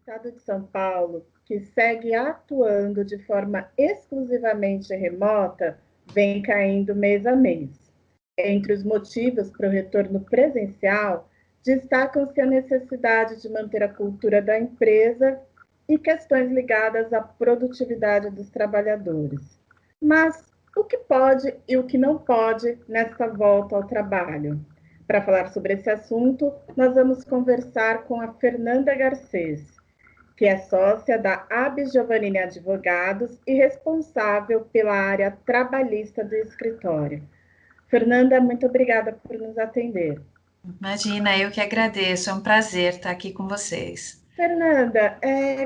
Estado de São Paulo, que segue atuando de forma exclusivamente remota, vem caindo mês a mês. Entre os motivos para o retorno presencial, destacam-se a necessidade de manter a cultura da empresa e questões ligadas à produtividade dos trabalhadores. Mas o que pode e o que não pode nessa volta ao trabalho? Para falar sobre esse assunto, nós vamos conversar com a Fernanda Garcês, que é sócia da AB Giovannini Advogados e responsável pela área trabalhista do escritório. Fernanda, muito obrigada por nos atender. Imagina, eu que agradeço, é um prazer estar aqui com vocês. Fernanda,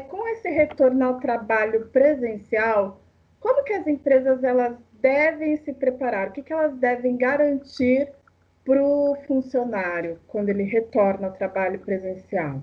com esse retorno ao trabalho presencial, como que as empresas elas devem se preparar? O que elas devem garantir para o funcionário quando ele retorna ao trabalho presencial?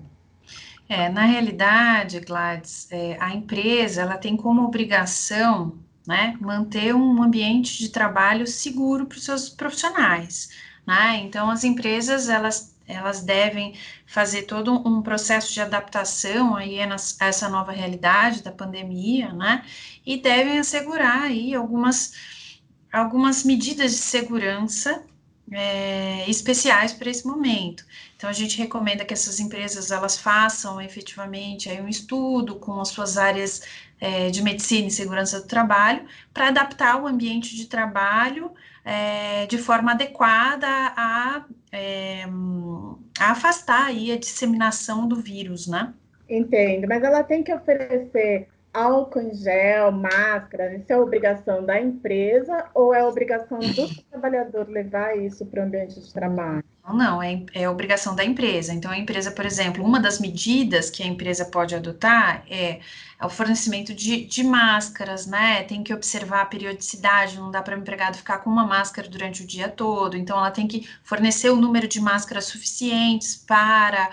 Na realidade, Gladys, a empresa ela tem como obrigação, né, manter um ambiente de trabalho seguro para os seus profissionais, né? Então, as empresas elas devem fazer todo um processo de adaptação aí a essa nova realidade da pandemia, né? E devem assegurar aí algumas medidas de segurança especiais para esse momento. Então, a gente recomenda que essas empresas elas façam efetivamente aí um estudo com as suas áreas de medicina e segurança do trabalho para adaptar o ambiente de trabalho de forma adequada a afastar aí a disseminação do vírus, né? Entendo, mas ela tem que oferecer álcool em gel, máscara, isso é obrigação da empresa ou é obrigação do trabalhador levar isso para o ambiente de trabalho? Não, é obrigação da empresa. Então, a empresa, por exemplo, uma das medidas que a empresa pode adotar é o fornecimento de máscaras, né? Tem que observar a periodicidade, não dá para o empregado ficar com uma máscara durante o dia todo. Então, ela tem que fornecer o número de máscaras suficientes para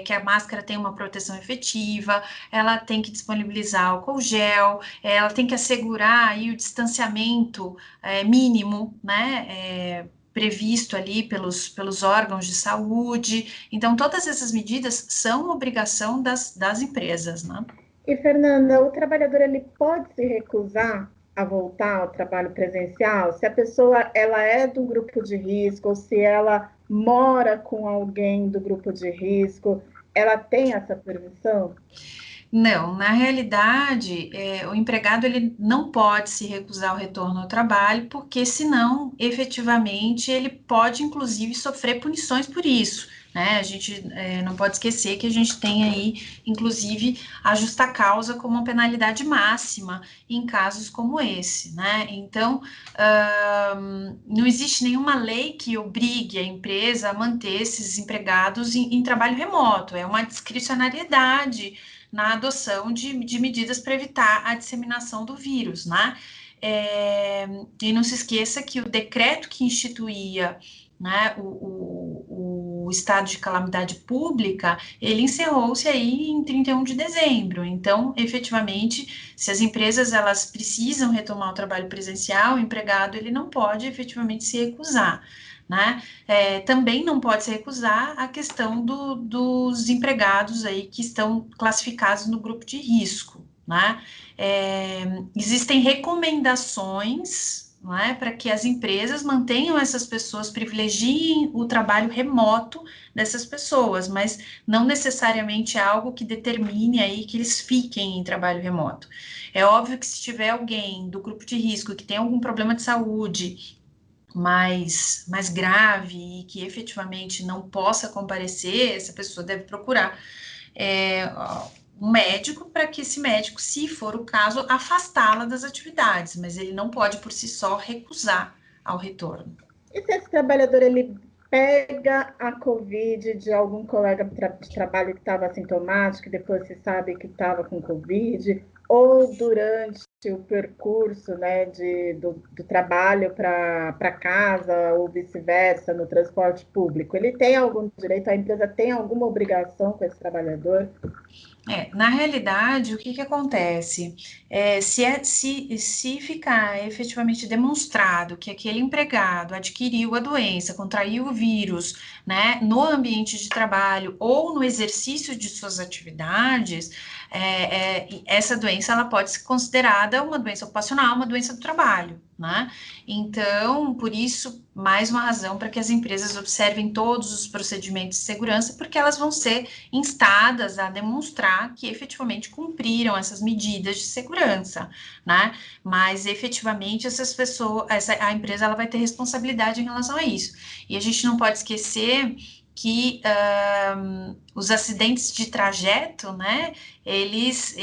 que a máscara tenha uma proteção efetiva, ela tem que disponibilizar álcool gel, ela tem que assegurar aí o distanciamento mínimo, né? Previsto ali pelos órgãos de saúde. Então, todas essas medidas são obrigação das empresas, né? E, Fernanda, o trabalhador ele pode se recusar a voltar ao trabalho presencial se a pessoa ela é do grupo de risco ou se ela mora com alguém do grupo de risco, ela tem essa permissão? Não, na realidade, o empregado ele não pode se recusar ao retorno ao trabalho, porque senão, efetivamente, ele pode, inclusive, sofrer punições por isso, né? A gente não pode esquecer que a gente tem aí, inclusive, a justa causa como uma penalidade máxima em casos como esse, né? Então, não existe nenhuma lei que obrigue a empresa a manter esses empregados em trabalho remoto, é uma discricionariedade na adoção de medidas para evitar a disseminação do vírus, né? E não se esqueça que o decreto que instituía, né, o estado de calamidade pública, ele encerrou-se aí em 31 de dezembro. Então, efetivamente, se as empresas elas precisam retomar o trabalho presencial, o empregado ele não pode efetivamente se recusar, né? Também não pode se recusar a questão dos empregados aí que estão classificados no grupo de risco, né? Existem recomendações, né, para que as empresas mantenham essas pessoas, privilegiem o trabalho remoto dessas pessoas, mas não necessariamente é algo que determine aí que eles fiquem em trabalho remoto. É óbvio que se tiver alguém do grupo de risco que tem algum problema de saúde mais grave e que efetivamente não possa comparecer, essa pessoa deve procurar um médico para que esse médico, se for o caso, afastá-la das atividades, mas ele não pode por si só recusar ao retorno. E se esse trabalhador ele pega a Covid de algum colega de trabalho que estava assintomático e depois se sabe que estava com Covid, ou durante o percurso, né, do trabalho para casa ou vice-versa no transporte público, ele tem algum direito, a empresa tem alguma obrigação com esse trabalhador? Na realidade, o que que acontece? Se ficar efetivamente demonstrado que aquele empregado adquiriu a doença, contraiu o vírus, né, no ambiente de trabalho ou no exercício de suas atividades, essa doença ela pode ser considerada uma doença ocupacional, uma doença do trabalho, né? Então, por isso, mais uma razão para que as empresas observem todos os procedimentos de segurança, porque elas vão ser instadas a demonstrar que efetivamente cumpriram essas medidas de segurança, né? Mas efetivamente essas pessoas, a empresa ela vai ter responsabilidade em relação a isso. E a gente não pode esquecer que os acidentes de trajeto, né, eles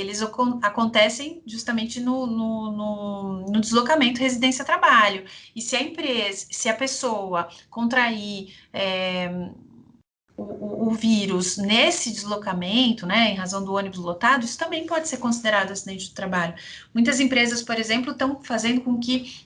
acontecem justamente no deslocamento residência-trabalho. E se a pessoa contrair o vírus nesse deslocamento, né, em razão do ônibus lotado, isso também pode ser considerado acidente do trabalho. Muitas empresas, por exemplo, estão fazendo com que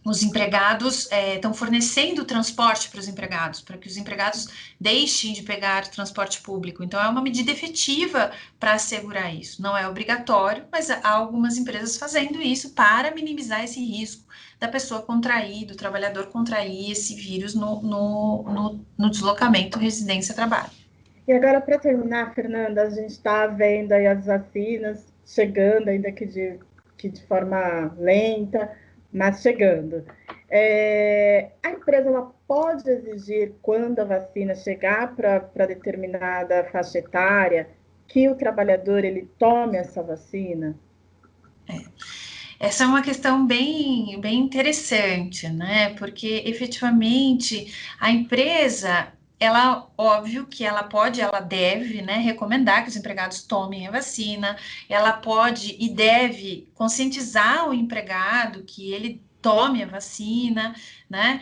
os empregados estão fornecendo transporte para os empregados, para que os empregados deixem de pegar transporte público. Então, é uma medida efetiva para assegurar isso. Não é obrigatório, mas há algumas empresas fazendo isso para minimizar esse risco da pessoa contrair, do trabalhador contrair esse vírus no deslocamento residência-trabalho. E agora, para terminar, Fernanda, a gente está vendo aí as vacinas chegando, ainda que de forma lenta, mas chegando. A empresa ela pode exigir, quando a vacina chegar para determinada faixa etária, que o trabalhador ele tome essa vacina? Essa é uma questão bem interessante, né? Porque efetivamente a empresa, ela, óbvio que ela pode, ela deve, né, recomendar que os empregados tomem a vacina, ela pode e deve conscientizar o empregado que ele tome a vacina, né?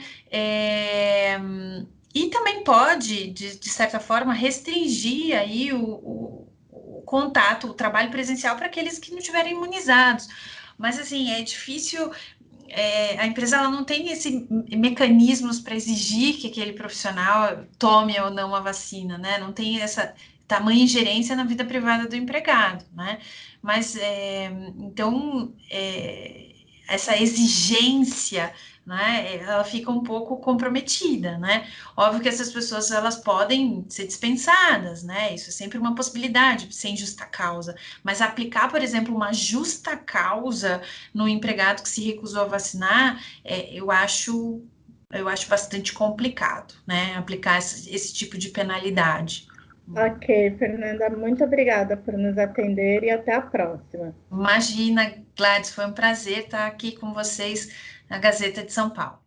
E também pode, de certa forma, restringir aí o contato, o trabalho presencial para aqueles que não estiverem imunizados. Mas assim, é difícil. A empresa ela não tem esse mecanismos para exigir que aquele profissional tome ou não a vacina, né? Não tem essa tamanha ingerência na vida privada do empregado, né? Mas então essa exigência, né? Ela fica um pouco comprometida, né? Óbvio que essas pessoas elas podem ser dispensadas, né? Isso é sempre uma possibilidade, sem justa causa. Mas aplicar, por exemplo, uma justa causa no empregado que se recusou a vacinar, eu acho bastante complicado, né? Aplicar esse tipo de penalidade. Ok, Fernanda, muito obrigada por nos atender e até a próxima. Imagina, Gladys, foi um prazer estar aqui com vocês na Gazeta de São Paulo.